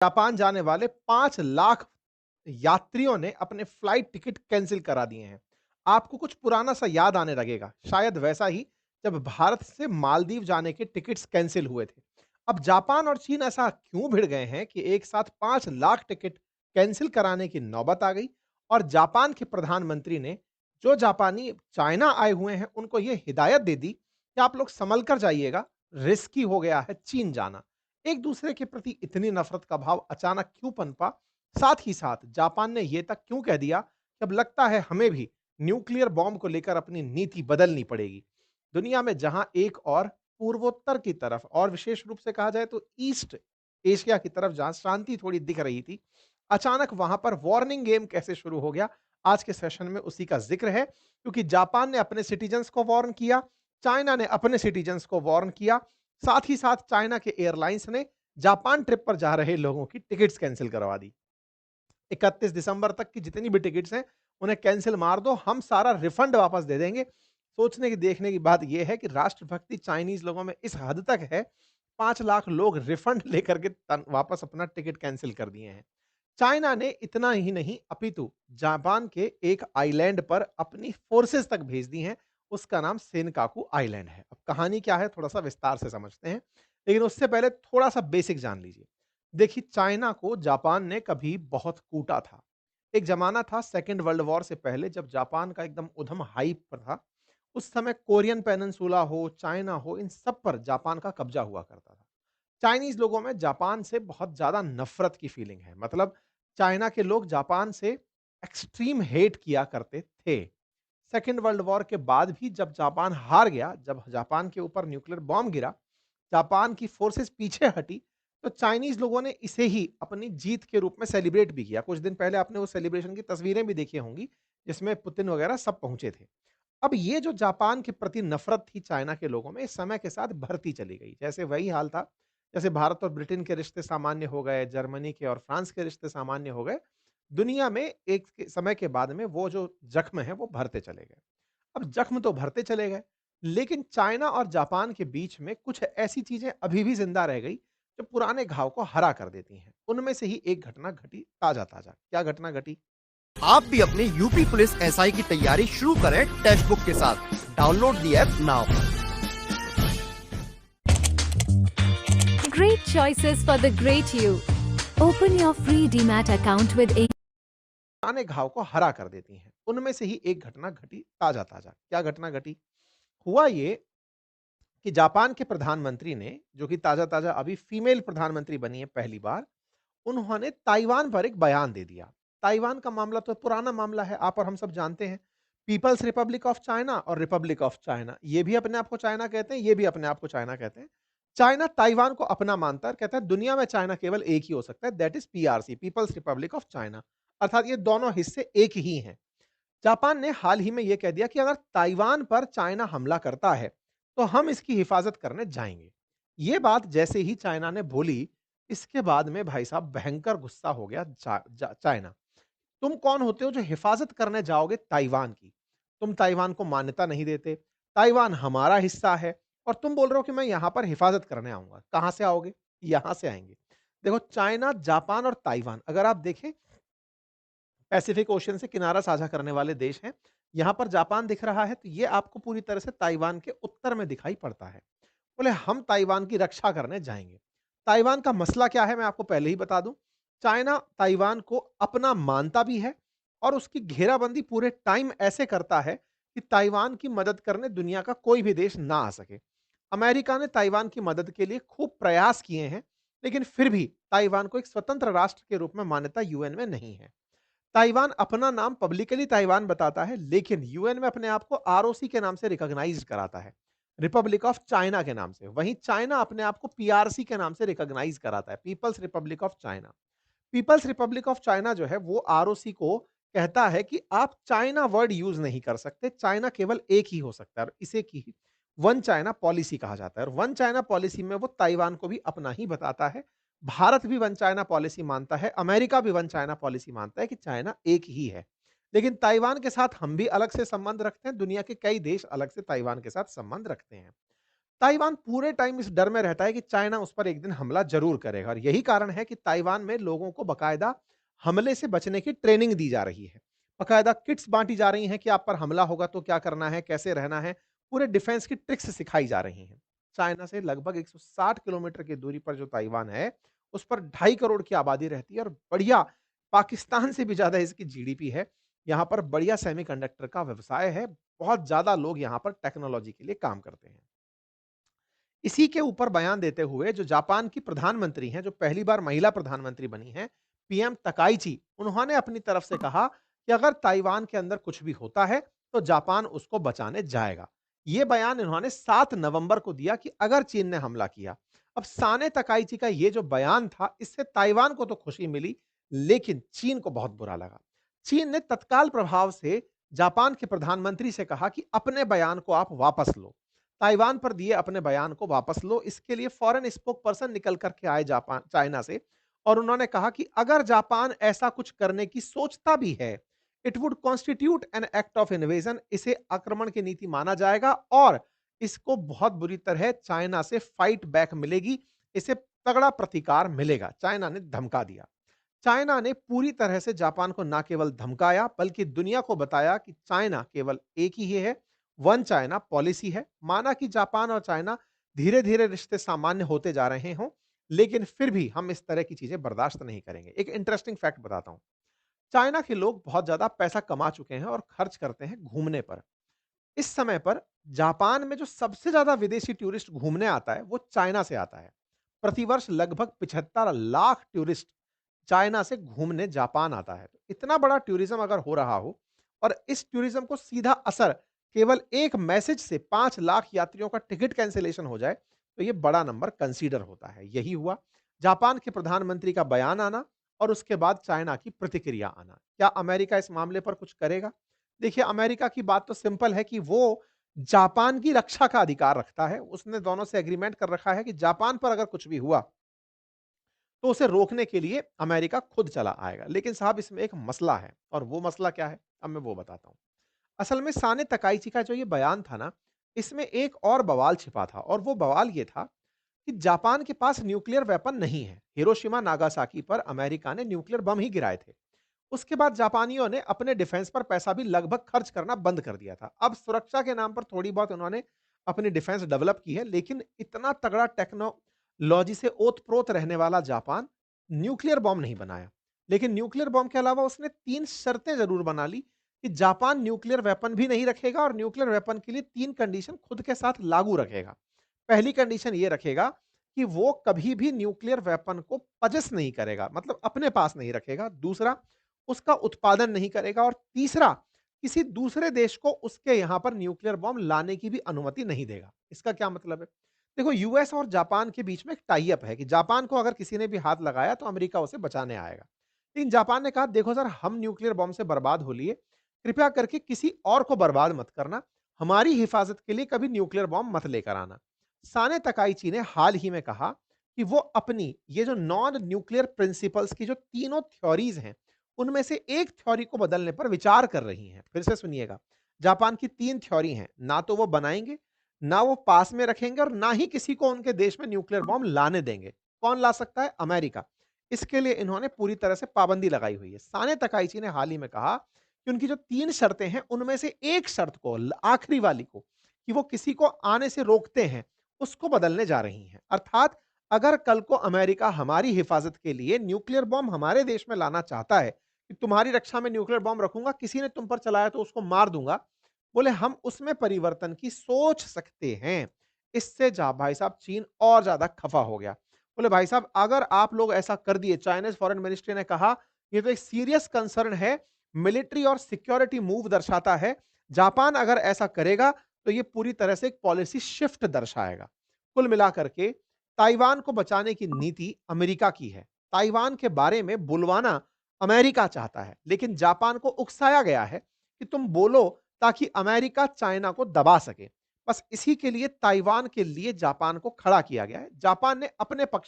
Japan जाने वाले 5 लाख यात्रियों ने अपने फ्लाइट टिकट कैंसल करा दिए हैं। आपको कुछ पुराना सा याद आने लगेगा, शायद वैसा ही जब भारत से मालदीव जाने के टिकट्स कैंसल हुए थे। अब जापान और चीन ऐसा क्यों भिड़ गए हैं कि एक साथ 5 लाख टिकट कैंसल कराने की नौबत आ गई और जापान के प्रधानमंत्री ने जो जापानी चाइना आए हुए हैं, उनको ये हिदायत दे दी कि आप लोग संभल कर जाइएगा, रिस्की हो गया है चीन जाना। एक दूसरे के प्रति इतनी नफरत का भाव अचानक क्यों पनपा? साथ ही साथ जापान ने ये तक क्यों कह दिया कि अब लगता है हमें भी न्यूक्लियर बॉम्ब को लेकर अपनी नीति बदलनी पड़ेगी। दुनिया में जहां एक और पूर्वोत्तर की तरफ और विशेष रूप से कहा जाए तो ईस्ट एशिया की तरफ जहां शांति थोड़ी दिख रही थी, अचानक वहां पर वार्निंग गेम कैसे शुरू हो गया? आज के सेशन में उसी का जिक्र है, क्योंकि जापान ने अपने सिटीजन्स को वार्न किया, चाइना ने अपने सिटीजन्स को वार्न किया, साथ ही साथ चाइना के एयरलाइंस ने जापान ट्रिप पर जा रहे लोगों की टिकट्स कैंसिल करवा दी। 31 दिसंबर तक की जितनी भी टिकट्स हैं, उन्हें कैंसल मार दो, हम सारा रिफंड वापस दे देंगे। सोचने की देखने की बात यह है कि राष्ट्रभक्ति चाइनीज़ लोगों में इस हद तक है, 5 लाख लोग रिफंड लेकर के वापस अपना टिकट कैंसल कर दिए हैं। चाइना ने इतना ही नहीं अपितु जापान के एक आइलैंड पर अपनी फोर्सेस तक भेज दी हैं, उसका नाम सेनकाकू आइलैंड है। अब कहानी क्या है थोड़ा-सा विस्तार से समझते हैं, लेकिन उससे पहले थोड़ा-सा बेसिक जान लीजिए। देखिए, चाइना को जापान ने कभी बहुत कूटा था। एक ज़माना था सेकंड वर्ल्ड वॉर से पहले जब जापान का एकदम उधम हाइप पर था। उस समय कोरियन पेनिनसुला हो, चाइना हो, इन सब पर जापान का कब्जा हुआ करता था। चाइनीज़ लोगों में जापान से बहुत ज़्यादा नफ़रत की फीलिंग है। मतलब चाइना के लोग जापान से एक्सट्रीम हेट किया करते थे। सेकंड वर्ल्ड वॉर के बाद भी जब जापान हार गया, जब जापान के ऊपर न्यूक्लियर बॉम्ब गिरा, जापान की फोर्सेस पीछे हटी, तो चाइनीज़ लोगों ने इसे ही अपनी जीत के रूप में सेलिब्रेट भी किया। कुछ दिन पहले आपने उस सेलिब्रेशन की तस्वीरें भी देखी होंगी, जिसमें पुतिन वगैरह सब पहुँचे थे। अब ये जो जापान के प्रति नफ़रत थी चाइना के लोगों में, इस समय के साथ बढ़ती चली गई। जैसे वही हाल था, जैसे भारत और ब्रिटेन के रिश्ते सामान्य हो गए, जर्मनी के और फ्रांस के रिश्ते सामान्य हो गए, दुनिया में एक समय के बाद में वो जो ज़ख्म है, वो भरते चले गए। अब जख्म तो भरते चले गए, लेकिन चाइना और जापान के बीच में कुछ ऐसी चीजें अभी भी जिंदा रह गई जो पुराने घाव को हरा कर देती हैं। उनमें से ही एक घटना घटी ताजा ताजा। क्या घटना घटी? आप भी अपने यूपी पुलिस एसआई की तैयारी शुरू करें टेक्स्ट बुक के साथ। Download the app now. Great choices for the great you. Open your free DMAT account with a पुराने घाव को हरा कर देती हैं। उनमें से ही एक घटना घटी ताजा ताजा। क्या घटना घटी? हुआ ये कि जापान के प्रधानमंत्री ने, जो कि ताजा ताजा अभी फीमेल प्रधानमंत्री बनी है पहली बार, उन्होंने ताइवान पर एक बयान दे दिया। ताइवान का मामला तो पुराना मामला है, आप और हम सब जानते हैं। पीपल्स रिपब्लिक ऑफ चाइना और रिपब्लिक ऑफ चाइना, ये भी अपने आप को चाइना कहते हैं, ये भी अपने आप को चाइना कहते हैं। चाइना ताइवान को अपना मानता है और कहता है दुनिया में चाइना केवल एक ही हो सकता है, that is PRC, people's republic of China. अर्थात ये दोनों हिस्से एक ही हैं। जापान ने हाल ही में यह कह दिया कि अगर ताइवान पर चाइना हमला करता है, तो हम इसकी हिफाजत करने जाएंगे। ये बात जैसे ही चाइना ने बोली, इसके बाद में भाई साहब भयंकर गुस्सा हो गया चाइना। तुम कौन होते हो जो हिफाजत करने जाओगे ताइवान की? तुम ताइवान को मान्यता नहीं देते, ताइवान हमारा हिस्सा है, और तुम बोल रहे हो कि मैं यहां पर हिफाजत करने आऊंगा। कहां से आओगे? यहां से आएंगे। देखो, चाइना, जापान और ताइवान अगर आप देखें, पैसिफिक ओशियन से किनारा साझा करने वाले देश हैं। यहां पर जापान दिख रहा है, तो ये आपको पूरी तरह से ताइवान के उत्तर में दिखाई पड़ता है। बोले हम ताइवान की रक्षा करने जाएंगे। ताइवान का मसला क्या है मैं आपको पहले ही बता दूं। चाइना ताइवान को अपना मानता भी है और उसकी घेराबंदी पूरे टाइम ऐसे करता है कि ताइवान की मदद करने दुनिया का कोई भी देश ना आ सके। अमेरिका ने ताइवान की मदद के लिए खूब प्रयास किए हैं, लेकिन फिर भी ताइवान को एक स्वतंत्र राष्ट्र के रूप में मान्यता यूएन में नहीं है। ताइवान अपना नाम पब्लिकली ताइवान बताता है, लेकिन यूएन में अपने आप को आरओसी के नाम से रिकॉग्नाइज कराता है, रिपब्लिक ऑफ चाइना के नाम से। वहीं चाइना अपने आप को पीआरसी के नाम से रिकॉग्नाइज कराता है, people's republic of China. People's republic of China जो है वो आरओसी को कहता है कि आप चाइना वर्ड यूज नहीं कर सकते, चाइना केवल एक ही हो सकता है, और इसे की वन चाइना पॉलिसी कहा जाता है। और वन चाइना पॉलिसी में वो ताइवान को भी अपना ही बताता है। भारत भी वन चाइना पॉलिसी मानता है, अमेरिका भी वन चाइना पॉलिसी मानता है कि चाइना एक ही है। लेकिन ताइवान के साथ हम भी अलग से संबंध रखते हैं, दुनिया के कई देश अलग से ताइवान के साथ संबंध रखते हैं। ताइवान पूरे टाइम इस डर में रहता है कि चाइना उस पर एक दिन हमला ज़रूर करेगा और यही कारण है कि ताइवान में लोगों को बाकायदा हमले से बचने की ट्रेनिंग दी जा रही है। बाकायदा किट्स बाँटी जा रही हैं कि आप पर हमला होगा तो क्या करना है, कैसे रहना है, पूरे डिफेंस की ट्रिक्स सिखाई जा रही हैं। चाइना से लगभग 160 किलोमीटर की दूरी पर जो ताइवान है, उस पर 2.5 करोड़ की आबादी रहती है और बढ़िया पाकिस्तान से भी ज़्यादा इसकी जीडीपी है। यहाँ पर बढ़िया सेमीकंडक्टर का व्यवसाय है, बहुत ज़्यादा लोग यहाँ पर टेक्नोलॉजी के लिए काम करते हैं। इसी के ऊपर बयान देते हुए जो जापान की प्रधानमंत्री हैं, जो पहली बार महिला प्रधानमंत्री बनी हैं, पीएम तकाइची, उन्होंने अपनी तरफ से कहा कि अगर ताइवान के अंदर कुछ भी होता है, तो जापान उसको बचाने जाएगा। ये बयान इन्होंने 7 नवंबर को दिया कि अगर चीन ने हमला किया। अब साने तकाइची का ये जो बयान था, इससे ताइवान को तो खुशी मिली, लेकिन चीन को बहुत बुरा लगा। चीन ने तत्काल प्रभाव से जापान के प्रधानमंत्री से कहा कि अपने बयान को आप वापस लो। ताइवान पर दिए अपने बयान को वापस लो, इसके लिए फॉरेन स्पोक पर्सन निकल कर के आए जापान चाइना से और उन्होंने कहा कि अगर जापान ऐसा कुछ करने की सोचता भी है, it would constitute an act of invasion, इसे आक्रमण की नीति माना जाएगा और इसको बहुत बुरी तरह चाइना से फाइट बैक मिलेगी, इसे तगड़ा प्रतिकार मिलेगा, चाइना ने धमका दिया। चाइना ने पूरी तरह से जापान को ना केवल धमकाया बल्कि दुनिया को बताया कि चाइना केवल एक ही है, वन चाइना पॉलिसी है। माना कि जापान और चाइना धीरे-धीरे रिश्ते सामान्य होते जा रहे हों, लेकिन फिर भी हम इस तरह की चीजें बर्दाश्त नहीं करेंगे। एक इंटरेस्टिंग फैक्ट बताता हूं। चाइना के लोग बहुत ज्यादा पैसा कमा चुके हैं और खर्च करते हैं घूमने पर। इस समय पर जापान में जो सबसे ज्यादा विदेशी टूरिस्ट घूमने आता है, वो चाइना से आता है। प्रतिवर्ष लगभग 75 लाख टूरिस्ट चाइना से घूमने जापान आता है। तो इतना बड़ा टूरिज्म अगर हो रहा हो और इस टूरिज्म को सीधा असर केवल एक मैसेज से 5 लाख यात्रियों का टिकट कैंसिलेशन हो जाए, तो ये बड़ा नंबर कंसीडर होता है। यही हुआ। जापान के प्रधानमंत्री का बयान आना और उसके बाद चाइना की प्रतिक्रिया आना। क्या अमेरिका इस मामले पर कुछ करेगा? देखिए, अमेरिका की बात तो सिंपल है कि वो जापान की रक्षा का अधिकार रखता है। उसने दोनों से एग्रीमेंट कर रखा है कि जापान पर अगर कुछ भी हुआ, तो उसे रोकने के लिए अमेरिका खुद चला आएगा। लेकिन साहब, इसमें एक मसला है और वो मसला क्या है? अब मैं वो बताता हूँ। असल में साने तकाइची का जो ये बयान था ना, इसमें एक और बवाल छिपा था और वो बवाल ये था कि जापान के पास न्यूक्लियर वेपन नहीं है। हिरोशिमा नागासाकी पर अमेरिका ने न्यूक्लियर बम ही गिराए थे। उसके बाद जापानियों ने अपने डिफेंस पर पैसा भी लगभग खर्च करना बंद कर दिया था। अब सुरक्षा के नाम पर थोड़ी बहुत उन्होंने अपनी डिफेंस डेवलप की है, लेकिन इतना तगड़ा टेक्नोलॉजी से ओत-प्रोत रहने वाला जापान न्यूक्लियर बॉम्ब नहीं बनाया। लेकिन न्यूक्लियर बॉम्ब के अलावा उसने 3 शर्तें ज़रूर बना ली कि जापान न्यूक्लियर वेपन भी नहीं रखेगा और न्यूक्लियर वेपन के लिए 3 कंडीशन खुद के साथ लागू रखेगा। पहली कंडीशन ये रखेगा कि वो कभी भी न्यूक्लियर वेपन को पजेस नहीं करेगा, मतलब अपने पास नहीं रखेगा। दूसरा, उसका उत्पादन नहीं करेगा और तीसरा, किसी दूसरे देश को उसके यहाँ पर न्यूक्लियर बॉम्ब लाने की भी अनुमति नहीं देगा। इसका क्या मतलब है? देखो, यूएस और जापान के बीच में एक टाई अप है कि जापान को अगर किसी ने भी हाथ लगाया तो अमेरिका उसे बचाने आएगा। लेकिन जापान ने कहा, देखो सर, हम न्यूक्लियर बॉम्ब से बर्बाद हो लिए, कृपया करके किसी और को बर्बाद मत करना, हमारी हिफाजत के लिए कभी न्यूक्लियर बॉम्ब मत लेकर आना। साने तकाइची ने हाल ही में कहा कि वो अपनी ये जो नॉन न्यूक्लियर प्रिंसिपल्स की जो तीनों थ्योरीज हैं, उनमें से एक थ्योरी को बदलने पर विचार कर रही हैं। फिर से सुनिएगा, जापान की 3 थ्योरी हैं, ना तो वो बनाएंगे, ना वो पास में रखेंगे और ना ही किसी को उनके देश में न्यूक्लियर बॉम्ब लाने देंगे। कौन ला सकता है? अमेरिका। इसके लिए इन्होंने पूरी तरह से पाबंदी लगाई हुई है। साने तकाइची ने हाल ही में कहा कि उनकी जो 3 शर्तें हैं, उनमें से एक शर्त को, आखिरी वाली को, कि वो किसी को आने से रोकते हैं, उसको बदलने जा रही हैं। अर्थात अगर कल को अमेरिका हमारी हिफाजत के लिए न्यूक्लियर बॉम्ब हमारे देश में लाना चाहता है कि तुम्हारी रक्षा में न्यूक्लियर बॉम्ब रखूंगा, किसी ने तुम पर चलाया तो उसको मार दूंगा, बोले हम उसमें परिवर्तन की सोच सकते हैं। इससे जा भाई साहब चीन और ज्यादा खफा हो गया। बोले भाई साहब, अगर आप लोग ऐसा कर दिए, चाइनीज फॉरेन मिनिस्ट्री ने कहा, ये तो एक सीरियस कंसर्न है, मिलिट्री और सिक्योरिटी मूव दर्शाता है। जापान अगर ऐसा करेगा तो ये पूरी तरह से एक पॉलिसी शिफ्ट दर्शाएगा। कुल मिलाकर के ताइवान को बचाने की नीति अमेरिका की है। ताइवान के बारे में बुलवाना अमेरिका चाहता है, लेकिन जापान को उकसाया गया है कि तुम बोलो ताकि अमेरिका चाइना को दबा सके। बस इसी के लिए ताइवान के लिए जापान को खड़ा किया गया है। जापान ने अपने पक्ष